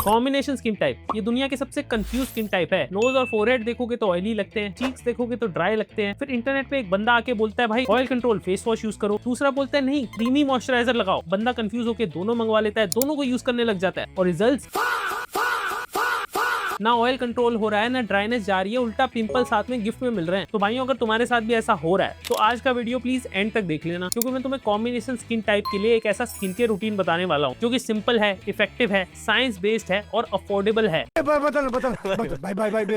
Combination skin type ये दुनिया के सबसे कंफ्यूज स्किन टाइप है। नोज और फोरहेड देखोगे तो ऑयली लगते हैं, चीक्स देखोगे तो ड्राई लगते हैं। फिर इंटरनेट पे एक बंदा आके बोलता है भाई oil control face wash use करो, दूसरा बोलता है नहीं क्रीमी मॉइस्चराइजर लगाओ। बंदा कंफ्यूज होकर दोनों मंगवा लेता है, दोनों को यूज करने लग जाता है और रिजल्ट ना ऑयल कंट्रोल हो रहा है ना ड्राइनेस जा रही है, उल्टा पिंपल साथ में गिफ्ट में मिल रहे हैं। तो भाइयों अगर तुम्हारे साथ भी ऐसा हो रहा है तो आज का वीडियो प्लीज एंड तक देख लेना, क्योंकि मैं तुम्हें कॉम्बिनेशन स्किन टाइप के लिए एक ऐसा स्किन केयर रूटीन बताने वाला हूँ जो कि सिंपल है, इफेक्टिव है, साइंस बेस्ड है और अफोर्डेबल है।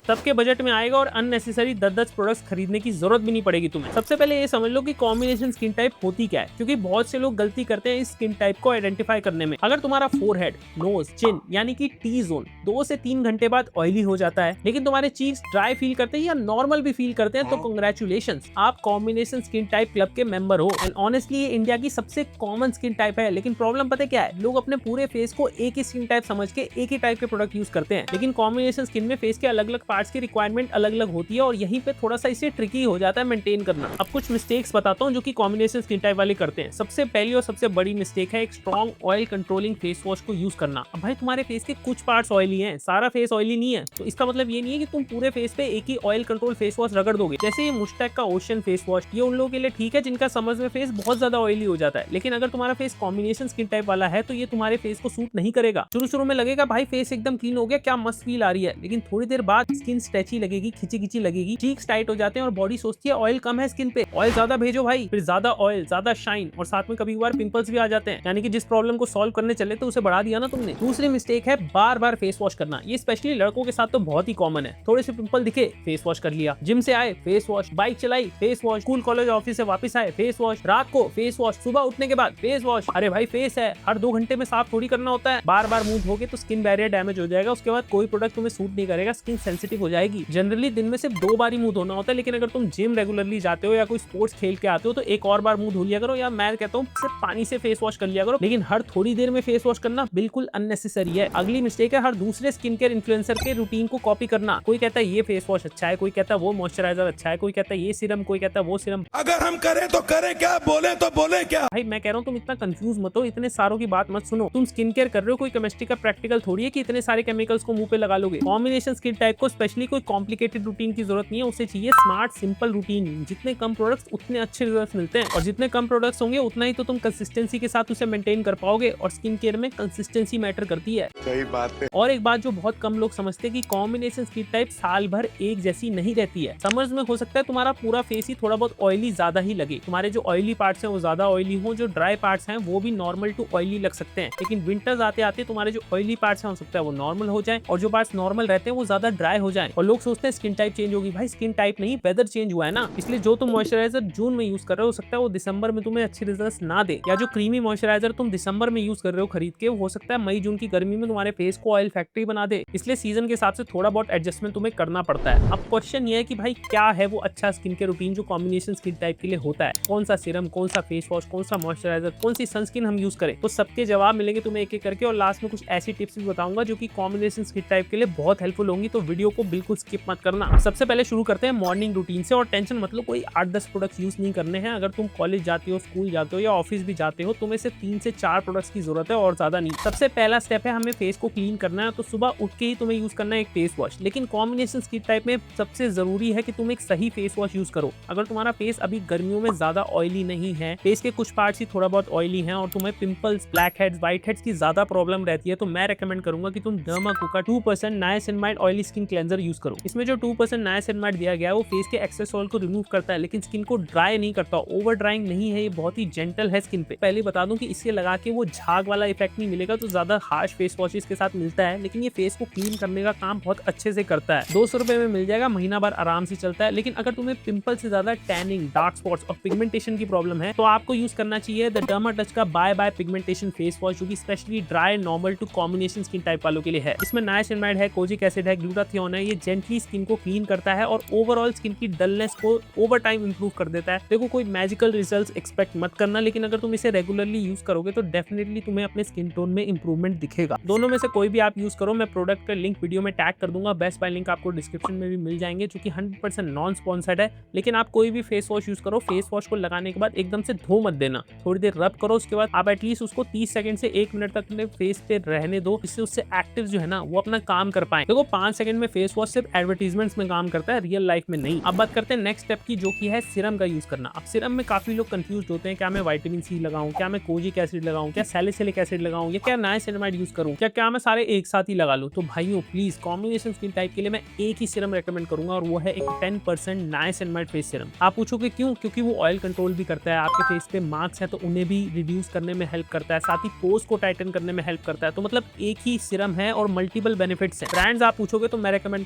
सबके बजट में आएगा और अननेसेसरी 10-10 प्रोडक्ट्स खरीदने की जरूरत भी नहीं पड़ेगी तुम्हें। सबसे पहले ये समझ लो कि कॉम्बिनेशन स्किन टाइप होती क्या है, क्योंकि बहुत से लोग गलती करते हैं इस स्किन टाइप को आइडेंटिफाई करने में। अगर तुम्हारा फोरहेड, नोज, चिन यानी कि टी जोन 2 से 3 घंटे बाद ऑयली हो जाता है, लेकिन तुम्हारे चीक्स ड्राई फील करते हैं या नॉर्मल भी फील करते हैं, तो कांग्रेचुलेशंस, आप कॉम्बिनेशन स्किन टाइप क्लब के मेंबर हो। एंड ऑनेस्टली ये इंडिया की सबसे कॉमन स्किन टाइप है। लेकिन प्रॉब्लम पता है क्या है, लोग अपने पूरे फेस को एक ही स्किन टाइप समझ के एक ही टाइप के प्रोडक्ट यूज करते हैं। लेकिन कॉम्बिनेशन स्किन में फेस के अलग अलग पार्ट्स की रिक्वायरमेंट अलग अलग होती है और यहीं पे थोड़ा सा इसे ट्रिकी हो जाता है मेंटेन करना। अब कुछ मिस्टेक्स बताता हूँ जो कि कॉम्बिनेशन स्किन टाइप वाले करते हैं। सबसे पहली और सबसे बड़ी मिस्टेक है एक strong oil controlling face wash को यूज करना। अब भाई तुम्हारे फेस के कुछ पार्ट्स ऑयली हैं, सारा फेस ऑयली नहीं है, तो इसका मतलब ये नहीं है कि तुम पूरे फेस पे एक ही ऑयल कंट्रोल फेस वॉश रगड़ दोगे। जैसे ये मुस्टैक का ओशन फेस वॉश, ये उन लोगों के लिए ठीक है जिनका समर्स में फेस बहुत ज्यादा ऑयली हो जाता है। लेकिन अगर तुम्हारा फेस कॉम्बिनेशन स्किन टाइप वाला है तो ये तुम्हारे फेस को सूट नहीं करेगा। शुरू में लगेगा भाई फेस एकदम क्लीन हो गया, क्या मस्त फील आ रही है, लेकिन थोड़ी देर बाद स्किन स्ट्रेची लगेगी, खिंची खिंची लगेगी, चीक्स टाइट हो जाते हैं और बॉडी सोचती है ऑयल कम है स्किन पे, ऑयल ज्यादा भेजो भाई। फिर ज्यादा ऑयल, ज्यादा शाइन और साथ में कभी बार पिंपल्स भी आ जाते हैं, यानी कि जिस प्रॉब्लम को सॉल्व करने चले तो उसे बढ़ा दिया ना तुमने। दूसरी मिस्टेक है बार बार फेस वॉश करना। ये स्पेशली लड़कों के साथ तो बहुत ही कॉमन है। थोड़े से पिंपल दिखे फेस वॉश कर लिया, जिम से आए फेस वॉश, बाइक चलाई face wash, school college office से वापस आए फेस वॉश, रात को फेस वॉश, सुबह उठने के बाद फेस वॉश। अरे भाई फेस है, हर 2 घंटे में साफ थोड़ी करना होता है। बार बार मुंह धोगे तो स्किन बैरियर डैमेज हो जाएगा, उसके बाद कोई प्रोडक्ट तुम्हें सूट नहीं करेगा, स्किन सेंसिटिव हो जाएगी। जनरली दिन में सिर्फ 2 बार ही मुंह धोना होता है, लेकिन अगर तुम जिम रेगुलरली जाते हो या कोई स्पोर्ट्स खेल के आते हो तो एक और बार मुंह धो लिया करो, या मैं कहता हूँ सिर्फ पानी से फेस वॉश कर लिया करो। लेकिन हर थोड़ी देर में फेस वॉश करना बिल्कुल अननेसेसरी है। अगली मिस्टेक है हर दूसरे स्किन केयर इन्फ्लुएंसर के रूटीन को कॉपी करना। कोई कहता है ये फेस वॉश अच्छा है, कोई कहता है वो मॉइस्चराइजर अच्छा है, कोई कहता है ये सीरम, कोई कहता है वो सीरम। अगर हम करें तो करें क्या, बोले तो बोले क्या। भाई मैं कह रहा हूँ तुम इतना कंफ्यूज मत हो, इतने सारों की बात मत सुनो। तुम स्किन केयर कर रहे हो, कोई केमिस्ट्री का प्रैक्टिकल थोड़ी है कि इतने सारे केमिकल्स को मुंह पे लगा लोगे। कॉम्बिनेशन स्किन टाइप को स्पेशली कोई कॉम्प्लिकेटेड रूटीन की जरूरत नहीं है, उसे चाहिए स्मार्ट सिंपल रूटीन। जितने कम प्रोडक्ट्स उतने अच्छे रिजल्ट मिलते हैं, और जितने कम प्रोडक्ट्स होंगे उतना ही तो तुम कंसिस्टेंसी के साथ उसे मेंटेन कर पाओगे, और स्किन केयर में कंसिस्टेंसी मैटर करती है। सही बात है। और एक बात जो बहुत कम लोग समझते हैं कि कॉम्बिनेशन स्किन टाइप साल भर एक जैसी नहीं रहती है। समर्स में हो सकता है तुम्हारा पूरा फेस ही थोड़ा बहुत ऑयली ज्यादा ही लगे, तुम्हारे जो ऑयली पार्ट्स हैं वो ज्यादा ऑयली हो, जो ड्राई पार्ट्स हैं वो भी नॉर्मल टू ऑयली लग सकते हैं। लेकिन विंटर्स आते आते तुम्हारे जो ऑयली पार्ट्स हैं हो सकता है वो नॉर्मल हो जाए, और जो पार्ट्स नॉर्मल रहते हैं वो ज्यादा ड्राई हो जाए। और लोग सोचते हैं स्किन टाइप चेंज होगी। भाई स्किन टाइप नहीं, वेदर चेंज हुआ है ना। इसलिए जो तुम मॉइस्चराइजर जून में यूज कर रहे हो सकता है वो दिसंबर में तुम्हें अच्छे रिजल्ट ना दे, या जो क्रीमी मॉइस्चराइजर तुम दिसंबर में यूज कर रहे हो खरीद के, हो सकता है मई जून की गर्मी में तुम्हारे फेस को ऑयल फैक्ट्री बना दे। इसलिए सीजन के हिसाब से थोड़ा बहुत एडजस्टमेंट तुम्हें करना पड़ता है। अब क्वेश्चन ये है कि भाई क्या है वो अच्छा स्किन केयर रूटीन जो कॉम्बिनेशन स्किन टाइप के लिए होता है, कौन सा सीरम, कौन सा फेस वॉश, कौन सा मॉइस्चराइजर, कौन सी सनस्क्रीन हम यूज करें। तो सबके जवाब मिलेंगे तुम्हें एक एक करके, और लास्ट में कुछ ऐसी टिप्स भी बताऊंगा जो कि कॉम्बिनेशन स्किन टाइप के लिए बहुत हेल्पफुल होंगी। तो वीडियो को बिल्कुल स्किप मत करना। सबसे पहले शुरू करते हैं मॉर्निंग रूटीन से, और टेंशन मत लो, कोई 8-10 प्रोडक्ट्स यूज नहीं करने हैं। अगर तुम कॉलेज जाते हो, स्कूल जाते हो या ऑफिस भी जाते हो, तुम्हें सिर्फ 3 से 4 प्रोडक्ट्स की जरूरत है और ज्यादा नहीं। सबसे पहला स्टेप है हमें फेस को क्लीन करना है, तो सुबह उठ के ही तुम्हें यूज करना है एक फेस वॉश। लेकिन कॉम्बिनेशन स्किन टाइप में सबसे जरूरी है कि तुम एक सही फेस वॉश यूज करो। अगर तुम्हारा फेस अभी गर्मियों में ज्यादा ऑयली नहीं है, फेस के कुछ पार्ट्स ही थोड़ा बहुत ऑयली हैं, और तुम्हें pimples, black heads, white heads की ज्यादा प्रॉब्लम रहती है, तो मैं रेकमेंड करूंगा कि तुम डर्माको का 2% niacinamide oily skin cleanser use करो। इसमें जो 2% नाइसिनमाइड दिया गया है वो फेस के एक्सेस ऑयल को रिमूव करता है, लेकिन स्किन को ड्राई नहीं करता। ओवर ड्राइंग नहीं है, ये बहुत ही जेंटल है स्किन पे। पहले बता दूं कि इससे लगा के वो झाग वाला इफेक्ट नहीं मिलेगा तो ज्यादा हार्श फेस वॉशेस के साथ मिलता है, लेकिन ये फेस को क्लीन करने का काम बहुत अच्छे से करता है। 200 रुपए में मिल जाएगा, महीना भर आराम से चलता है। लेकिन अगर तुम्हें पिंपल से ज्यादा टैनिंग, डार्क स्पॉट्स और पिगमेंटेशन की प्रॉब्लम है तो आपको यूज करना चाहिए द डर्माटच का bye bye pigmentation face wash, जो कि specially dry, normal to combination skin type वालों के लिए है। इसमें नाइसिनमाइड है, कोजिक एसिड है, ग्लूटाथियोन है। ये जेंटली स्किन को क्लीन करता है और ओवरऑल स्किन की डलनेस को ओवर टाइम इंप्रूव कर देता है। देखो कोई मैजिकल रिजल्ट्स एक्सपेक्ट मत करना, लेकिन अगर तुम इसे रेगुलरली यूज करोगे तो डेफिनेटली तुम्हें अपने स्किन टोन में इंप्रूवमेंट दिखेगा। दोनों में से कोई भी आप यूज करो, मैं प्रोडक्ट का लिंक वीडियो में टैग कर दूंगा, बेस्ट बाय लिंक आपको डिस्क्रिप्शन में भी मिल जाएंगे, जो कि 100% नॉन स्पॉन्सर्ड है। लेकिन आप कोई भी फेस वॉश यूज करो, फेस वॉश को लगाने के बाद एकदम से धो मत देना, थोड़ी देर रब करो, उसके बाद आप एटलीस्ट उसको 30 सेकंड से 1 मिनट तक अपने फेस पे रहने दो, जिससे उससे एक्टिव जो है ना वो अपना काम कर पाए। देखो 5 सेकंड में फेस वॉश सिर्फ एडवर्टाइजमेंट्स में काम करता है, रियल लाइफ में नहीं। अब बात करते हैं नेक्स्ट स्टेप की, जो की है सीरम का यूज करना। अब सीरम में काफी लोग कंफ्यूज होते हैं, क्या मैं विटामिन सी लगाऊं, क्या मैं कोजिक एसिड लगाऊं, क्या सैलिसिलिक एसिड लगाऊं, या क्या नाइसिनामाइड यूज करूं, क्या मैं सारे एक साथ ही लगा लूं। तो भाइयों प्लीज कॉम्बिनेशन स्किन टाइप के लिए मैं एक ही सीरम रेकमेंड करूंगा, और वो है एक 10% नाइसिनामाइड फेस सीरम। आप पूछोगे क्यों? क्योंकि वो ऑयल कंट्रोल भी करता है, आपके फेस पे मार्क्स है तो उन्हें भी रिड्यूस करने में हेल्प करता है, साथ ही पोर्स को टाइटन करने में हेल्प करता है। तो मतलब एक ही सीरम है और मल्टीपल बेनिफिट्स हैं। ब्रांड्स आप पूछोगे तो मैं रेकमेंड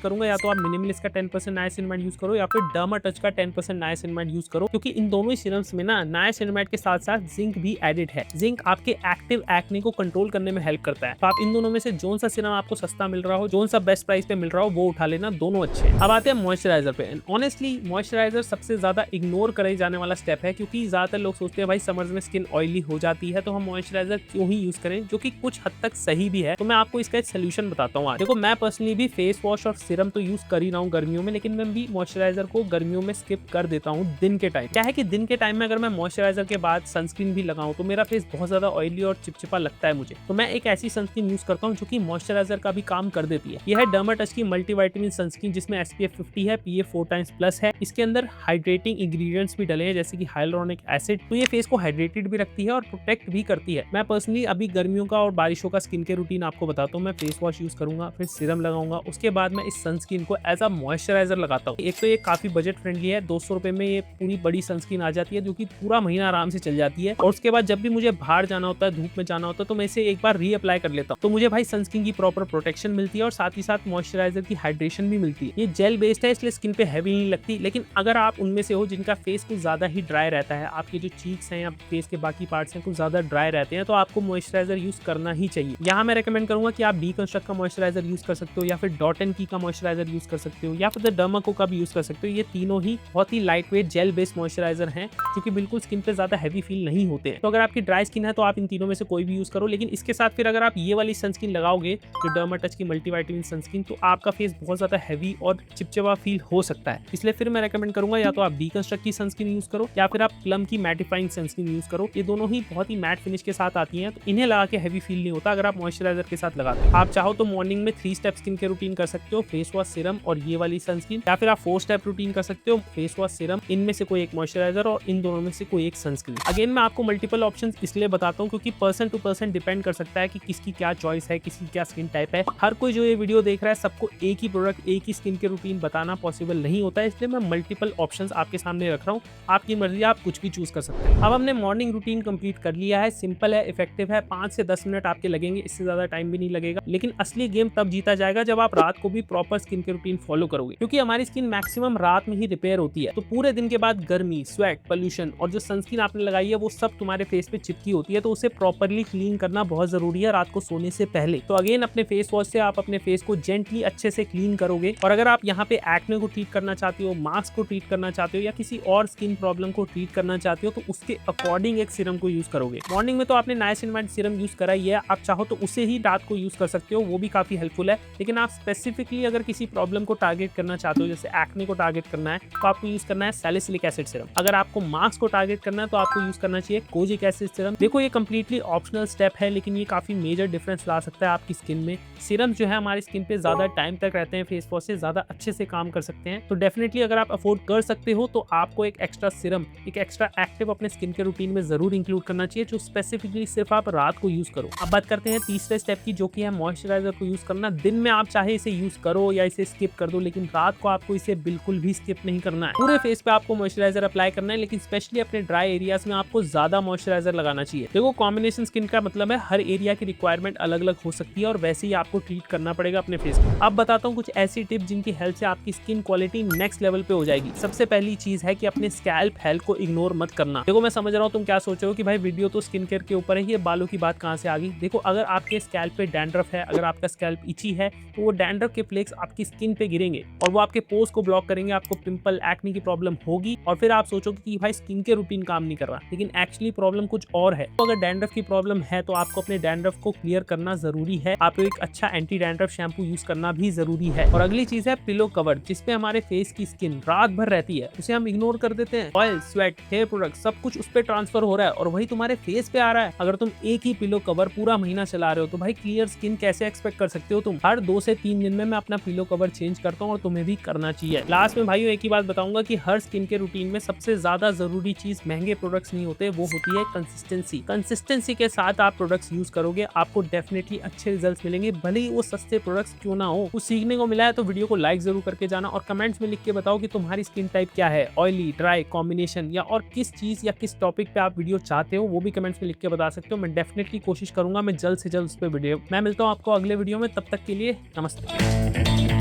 करूंगा या तो आप मिनिमलिस्ट का 10% नाइसिनामाइड यूज करो, या फिर डर्माटच का 10% नाइसिनामाइड यूज करो, क्योंकि इन दोनों ही सीरम्स में ना नाइसिनामाइड के साथ साथ जिंक भी एडेड है। जिंक आपके एक्टिव एक्ने को कंट्रोल करने में हेल्प करता है। तो आप इन दोनों में से जोन सा सीरम आपको सस्ता मिल रहा हो, जोन सा बेस्ट प्राइस पे मिल रहा हो, वो उठा लेना, दोनों अच्छे हैं। अब आते हैं मॉइस्चराइजर पे। ऑनेस्टली मॉइस्चराइजर सबसे ज्यादा इग्नोर करे जाने वाला स्टेप है, क्योंकि ज्यादातर लोग सोचते हैं भाई समर्स में स्किन ऑयली हो जाती है तो हम मॉइस्चराइजर क्यों ही यूज करें, जो कि कुछ हद तक सही भी है। तो मैं आपको इसका एक सोल्यूशन बताता हूँ आज। देखो मैं पर्सनली भी फेस वॉश और सीरम तो यूज कर ही रहा हूँ गर्मियों में, लेकिन मैं भी मॉइस्चराइजर को गर्मियों में स्किप कर देता हूँ दिन के टाइम। क्या है कि दिन के टाइम में अगर मैं मॉइस्चराइजर के बाद सनस्क्रीन भी लगाऊं तो मेरा फेस बहुत ज्यादा ऑयली और चिपचिपा लगता है मुझे। तो मैं एक ऐसी सनस्क्रीन यूज करता हूँ जो कि मॉइस्चराइजर का भी काम कर देती है। यह है डर्माटच की मल्टीविटामिन सनस्क्रीन, जिसमें SPF 50 है, PA 4x+ है। इसके अंदर हाइड्रेटिंग इंग्रेडिएंट्स भी डले हैं, जैसे कि हाइलुरोनिक एसिड। तो ये फेस को हाइड्रेटेड भी रखती है और प्रोटेक्ट भी करती है। मैं पर्सनली अभी गर्मियों का और बारिशों का स्किन केयर रूटीन आपको बताता हूँ। मैं फेस वॉश यूज करूंगा, फिर सीरम लगाऊंगा, उसके बाद मैं इस सनस्क्रीन को एज अ मॉइस्चराइजर लगाता हूँ। एक तो ये काफी बजट फ्रेंडली है, 200 रुपए में ये पूरी बड़ी सनस्क्रीन आ जाती है, जो कि पूरा महीना आराम से चल जाती है। और उसके बाद जब भी मुझे बाहर जाना होता है, धूप में जाना होता है, तो मैं इसे एक बार रीअप्लाई कर लेता हूँ। तो मुझे भाई सनस्क्रीन की प्रॉपर प्रोटेक्शन मिलती है और साथ ही साथ मॉइस्चराइजर की हाइड्रेशन भी मिलती है। ये जेल बेस्ड है, इसलिए स्किन पे हैवी नहीं लगती। लेकिन अगर आप उनमें से हो जिनका फेस कुछ ज्यादा ही ड्राई रहता है, आपके जो चीक्स हैं या फेस के बाकी पार्ट्स हैं कुछ ज्यादा ड्राई रहते हैं, तो आपको मॉइस्चराइजर यूज करना ही चाहिए। यहाँ मैं रेकमेंड करूंगा कि आप डीकंस्ट्रक्ट का मॉइस्चराइजर यूज कर सकते हो, या फिर डॉट एंड की का मॉइस्चराइजर यूज कर सकते हो, या फिर डर्माको का भी यूज कर सकते हो। ये तीनों ही बहुत ही light weight gel based moisturiser हैं, जो कि बिल्कुल स्किन पे ज्यादा हैवी फील नहीं होते हैं। तो अगर आपकी ड्राई स्किन है तो आप इन तीनों में से कोई भी यूज करो। लेकिन इसके साथ फिर अगर आप ये वाली सनस्क्रीन लगाओगे, जो डर्माटच की मल्टीविटामिन सनस्क्रीन, तो आपका फेस बहुत ज्यादा हैवी और चिपचिपा फील हो सकता है। इसलिए फिर मैं रेकमेंड करूंगा या तो आप डीकंस्ट्रक्ट की सनस्क्रीन यूज करो, या फिर आप प्लम की मैटिफाइंग सनस्क्रीन यूज करो। ये दोनों ही बहुत ही मैट फिनिश के साथ आती हैं, तो इन्हें लगा के हैवी फील नहीं होता अगर आप मॉइस्चराइजर के साथ लगाते हो। आप चाहो तो मॉर्निंग में 3 स्टेप स्किन केयर रूटीन कर सकते हो, फेस वॉश, सीरम और ये वाली सनस्क्रीन, या फिर आप 4 स्टेप रूटीन कर सकते हो, फेस वॉश, सीरम, इनमें से कोई एक मॉइस्चराइजर और इन दोनों में से कोई एक सनस्क्रीन। अगेन मैं आपको मल्टीपल ऑप्शंस इसलिए बताता हूँ क्योंकि पर्सन टू पर्सन डिपेंड कर सकता है कि किसकी क्या चॉइस है, किसकी क्या स्किन टाइप है। हर कोई जो ये वीडियो देख रहा है सबको एक ही प्रोडक्ट, एक ही स्किन केयर रूटीन बताना पॉसिबल नहीं होता है, इसलिए मैं मल्टीपल ऑप्शंस आपके सामने रख रहा हूँ। आपकी मर्जी, आप कुछ भी चूज कर सकते हैं। अब हमने मॉर्निंग रूटीन कंप्लीट कर लिया है, सिंपल है, इफेक्टिव है, 5 से 10 मिनट आपके लगेंगे, इससे ज्यादा टाइम भी नहीं लगेगा। लेकिन असली गेम तब जीता जाएगा जब आप रात को भी proper skin care routine follow करोगे, क्योंकि हमारी स्किन मैक्सिमम रात में ही रिपेयर होती है। तो पूरे दिन के बाद गर्मी, स्वेट, पोल्यूशन और जो सनस्क्रीन आपने लगाई है वो सब तुम्हारे फेस पे चिपकी होती है, तो उसे प्रॉपरली क्लीन करना बहुत जरूरी है रात को सोने से पहले। तो अगेन अपने फेस वॉश से आप अपने फेस को जेंटली अच्छे से क्लीन करोगे। और अगर आप यहाँ पे एक्ने को ट्रीट करना चाहते हो, मार्क्स को ट्रीट करना चाहते हो, या किसी और स्किन प्रॉब्लम को ट्रीट करना चाहते हो, तो उसके अकॉर्डिंग एक सीरम को यूज करोगे। मॉर्निंग में तो आपने नाइसिनामाइड सीरम यूज करा ही है, आप चाहो तो उसे ही रात को यूज कर सकते हो, वो भी काफी हेल्पफुल है। लेकिन आप स्पेसिफिकली अगर किसी प्रॉब्लम को टारगेट करना चाहते हो, जैसे एक्ने को टारगेट करना है, तो आपको यूज करना है सैलिसिलिक एसिड सीरम। अगर आपको मार्क्स को टारगेट करना है तो आपको यूज करना चाहिए कोजिक एसिड सीरम। देखो ये कंप्लीटली ऑप्शनल स्टेप है, लेकिन ये काफी मेजर डिफरेंस ला सकता है आपकी स्किन में। सीरम जो है हमारी स्किन पे ज्यादा टाइम तक रहते हैं, फेस वॉश से ज्यादा अच्छे से काम कर सकते हैं। तो डेफिनेटली अगर आप अफोर्ड कर सकते हो तो आपको एक एक्स्ट्रा सीरम, एक एक्स्ट्रा एक्टिव अपने स्किन के रूटीन में जरूर इंक्लूड करना चाहिए, जो स्पेसिफिकली सिर्फ आप रात को यूज करो। अब बात करते हैं तीसरे स्टेप की, जो कि है मॉइस्चराइजर को यूज करना। दिन में आप चाहे इसे यूज करो या इसे स्किप कर दो, लेकिन रात को आपको इसे बिल्कुल भी स्किप नहीं करना है। पूरे फेस पे आपको मॉइस्चराइजर अप्लाई करना है, लेकिन स्पेशली अपने ड्राई एरियाज में आपको ज्यादा मॉइस्चराइजर लगाना चाहिए। देखो कॉम्बिनेशन स्किन का मतलब है हर एरिया की रिक्वायरमेंट अलग अलग हो सकती है और वैसे ही आपको ट्रीट करना पड़ेगा अपने फेस को। अब बताता हूँ कुछ ऐसी टिप जिनकी हेल्प से आपकी स्किन क्वालिटी नेक्स्ट लेवल पे हो जाएगी। सबसे पहली चीज है कि अपने स्कैल्प हेल्थ को इग्नोर मत करना। देखो मैं समझ रहा हूँ तुम क्या सोच रहे हो कि भाई वीडियो तो स्किन केयर के ऊपर है, ये बालों की बात कहाँ से आ गई। देखो अगर आपके स्कैल्प पे डैंड्रफ है, अगर आपका स्कैल्प इची है, तो वो डैंड्रफ के फ्लेक्स आपकी स्किन पे गिरेंगे और वो आपके पोर्स को ब्लॉक करेंगे, आपको पिंपल, एक्ने की प्रॉब्लम होगी। और फिर आप सोचोगे कि भाई स्किन केयर रूटीन काम नहीं कर रहा, लेकिन एक्चुअली प्रॉब्लम कुछ और है। तो अगर डैंड्रफ की प्रॉब्लम है तो आपको अपने डैंड्रफ को क्लियर करना जरूरी है। आप एक अच्छा anti dandruff Surf shampoo use करना भी जरूरी है। और अगली चीज है पिलो कवर, जिसपे हमारे फेस की स्किन रात भर रहती है, उसे हम इग्नोर कर देते हैं। ऑयल, स्वेट, हेयर प्रोडक्ट सब कुछ उस पर ट्रांसफर हो रहा है और वही तुम्हारे फेस पे आ रहा है। अगर तुम एक ही पिलो कवर पूरा महीना चला रहे हो तो भाई क्लियर स्किन कैसे एक्सपेक्ट कर सकते हो तुम। हर 2 से 3 दिन में मैं अपना पिलो कवर चेंज करता हूँ और तुम्हें भी करना चाहिए। लास्ट में भाइयों एक ही बात बताऊंगा कि हर स्किन के रूटीन में सबसे ज्यादा जरूरी चीज महंगे प्रोडक्ट्स नहीं होते, वो होती है कंसिस्टेंसी। कंसिस्टेंसी के साथ आप प्रोडक्ट्स यूज करोगे, आपको डेफिनेटली अच्छे रिजल्ट्स मिलेंगे, भले ही वो सस्ते प्रोडक्ट्स क्यों ना हो। कुछ सीखने को मिला है तो वीडियो को लाइक जरूर करके जाना और कमेंट्स में लिख के बताओ कि तुम्हारी स्किन टाइप क्या है, ऑयली, ड्राई, कॉम्बिनेशन, या और किस चीज या किस टॉपिक पे आप वीडियो चाहते हो, वो भी कमेंट्स में लिख के बता सकते हो। मैं डेफिनेटली कोशिश करूंगा मैं जल्द से जल्द उस पर वीडियो मैं मिलता हूँ आपको अगले वीडियो में। तब तक के लिए नमस्ते।